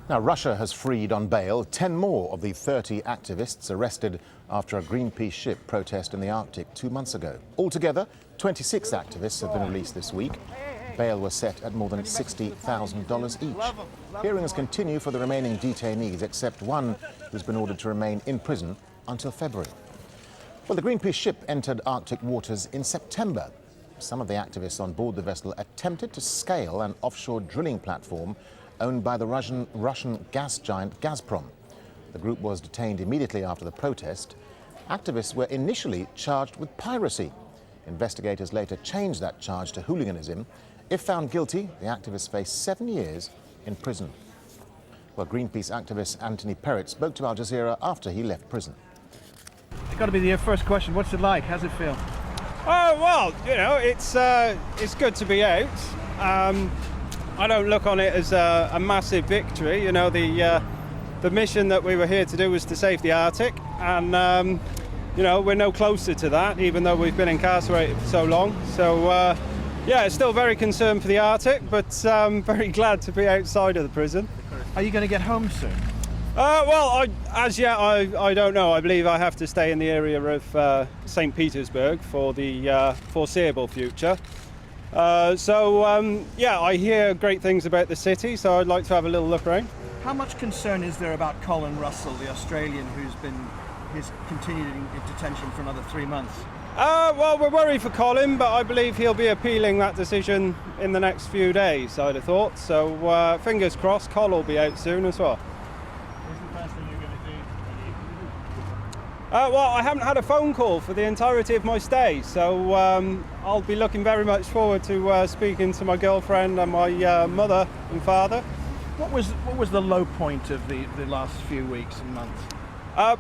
Now, Russia has freed on bail 10 more of the 30 activists arrested after a Greenpeace ship protest in the Arctic 2 months ago. Altogether, 26 activists have been released this week. Bail was set at more than $60,000 each. Hearings continue for the remaining detainees, except one who's been ordered to remain in prison until February. Well, the Greenpeace ship entered Arctic waters in September. Some of the activists on board the vessel attempted to scale an offshore drilling platform owned by the Russian gas giant Gazprom. The group was detained immediately after the protest. Activists were initially charged with piracy. Investigators later changed that charge to hooliganism. If found guilty, the activists face 7 years in prison. Well, Greenpeace activist Anthony Perrett spoke to Al Jazeera after he left prison. It's got to be the first question. What's it like? How's it feel? Oh, well, you know, it's good to be out. I don't look on it as a massive victory. You know, the mission that we were here to do was to save the Arctic, and you know, we're no closer to that, even though we've been incarcerated for so long. So yeah, still very concerned for the Arctic, but very glad to be outside of the prison. Are you going to get home soon? Well, as yet, I don't know. I believe I have to stay in the area of St Petersburg for the foreseeable future. Yeah, I hear great things about the city, so I'd like to have a little look around. How much concern is there about Colin Russell, the Australian who's continued in detention for another 3 months? Well, we're worried for Colin, but I believe he'll be appealing that decision in the next few days, I'd have thought. So fingers crossed, Col will be out soon as well. What's the first thing you're going to do? Well, I haven't had a phone call for the entirety of my stay, so I'll be looking very much forward to speaking to my girlfriend and my mother and father. What was the low point of the last few weeks and months?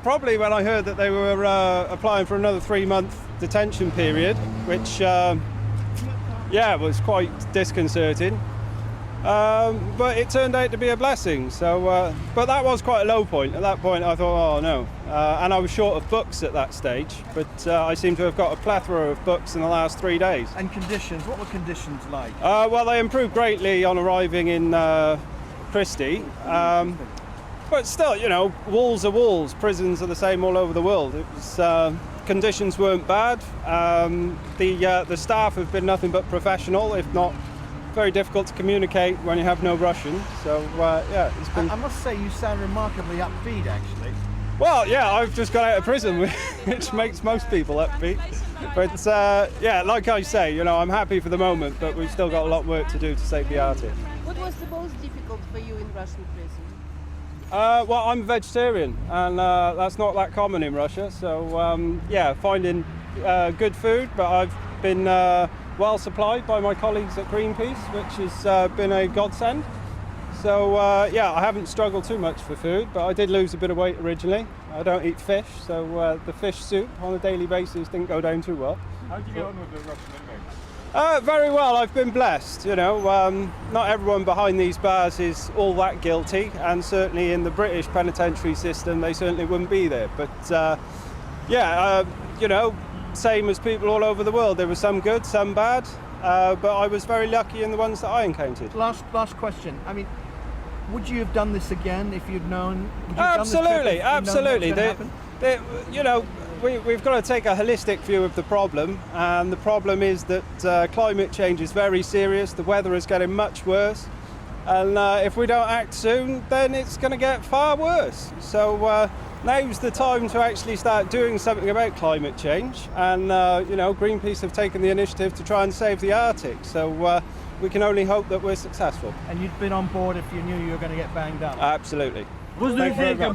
Probably when I heard that they were applying for another 3-month detention period, which yeah, was quite disconcerting. But it turned out to be a blessing. So, but that was quite a low point. At that point, I thought, oh no. And I was short of books at that stage. But I seem to have got a plethora of books in the last 3 days. And conditions? What were conditions like? Well, they improved greatly on arriving in Christie. But still, you know, walls are walls. Prisons are the same all over the world. It was, conditions weren't bad. The staff have been nothing but professional, if not very difficult to communicate when you have no Russian. So yeah, it's been. I must say, you sound remarkably upbeat, actually. Well, yeah, I've just got out of prison, which makes most people upbeat. But yeah, like I say, you know, I'm happy for the moment, but we've still got a lot of work to do to save the Arctic. What was the most difficult for you in Russian prison? Well, I'm a vegetarian, and that's not that common in Russia. So yeah, finding good food, but I've been well supplied by my colleagues at Greenpeace, which has been a godsend. So yeah, I haven't struggled too much for food, but I did lose a bit of weight originally. I don't eat fish, so the fish soup on a daily basis didn't go down too well. How did you get on with the Russian inmates? Very well. I've been blessed. You know, not everyone behind these bars is all that guilty, and certainly in the British penitentiary system, they certainly wouldn't be there. But yeah, you know, same as people all over the world. There were some good, some bad, but I was very lucky in the ones that I encountered. Last question. I mean, would you have done this again if you'd known? Absolutely, absolutely. You know, we've got to take a holistic view of the problem, and the problem is that climate change is very serious. The weather is getting much worse, and if we don't act soon, then it's going to get far worse. So now's the time to actually start doing something about climate change, and you know, Greenpeace have taken the initiative to try and save the Arctic. So we can only hope that we're successful. And you'd been on board if you knew you were going to get banged up? Absolutely. What do you think about